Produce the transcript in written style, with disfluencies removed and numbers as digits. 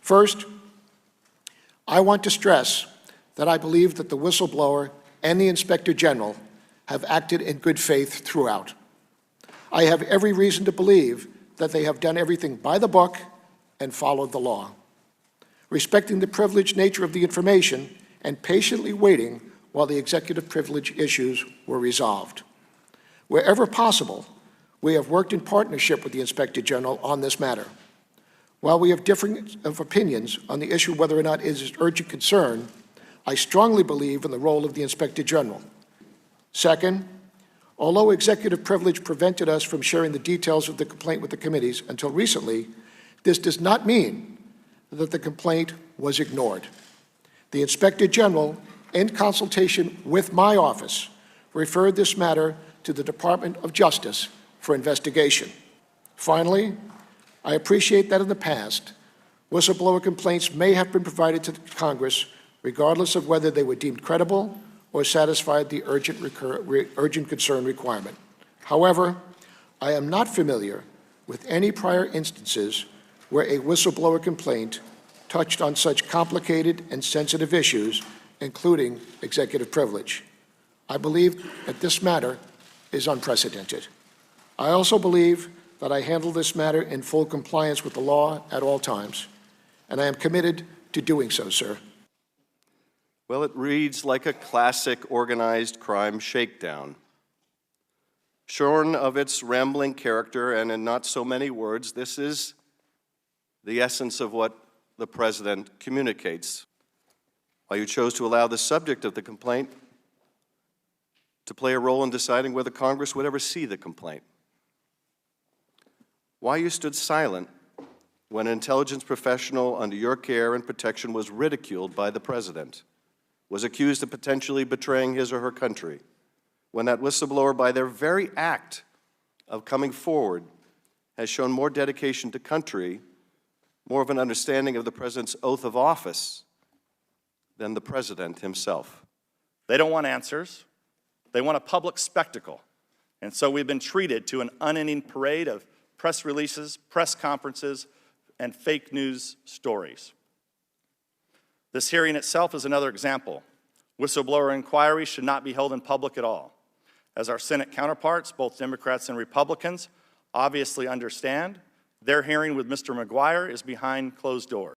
First, I want to stress that I believe that the whistleblower and the Inspector General have acted in good faith throughout. I have every reason to believe that they have done everything by the book and followed the law, respecting the privileged nature of the information and patiently waiting while the executive privilege issues were resolved. Wherever possible, we have worked in partnership with the Inspector General on this matter. While we have differing opinions on the issue whether or not it is urgent concern, I strongly believe in the role of the Inspector General. Second, although executive privilege prevented us from sharing the details of the complaint with the committees until recently, this does not mean that the complaint was ignored. The Inspector General, in consultation with my office, referred this matter to the Department of Justice for investigation. Finally, I appreciate that in the past, whistleblower complaints may have been provided to Congress regardless of whether they were deemed credible or satisfied the urgent concern requirement. However, I am not familiar with any prior instances where a whistleblower complaint touched on such complicated and sensitive issues, including executive privilege. I believe that this matter is unprecedented. I also believe that I handle this matter in full compliance with the law at all times, and I am committed to doing so, sir. Well, it reads like a classic organized crime shakedown. Shorn of its rambling character and in not so many words, this is the essence of what the President communicates. While you chose to allow the subject of the complaint to play a role in deciding whether Congress would ever see the complaint. Why you stood silent when an intelligence professional under your care and protection was ridiculed by the President, was accused of potentially betraying his or her country, when that whistleblower, by their very act of coming forward, has shown more dedication to country, more of an understanding of the President's oath of office than the President himself. They don't want answers. They want a public spectacle. And so we've been treated to an unending parade of press releases, press conferences, and fake news stories. This hearing itself is another example. Whistleblower inquiries should not be held in public at all, as our Senate counterparts, both Democrats and Republicans, obviously understand. Their hearing with Mr. Maguire is behind closed doors.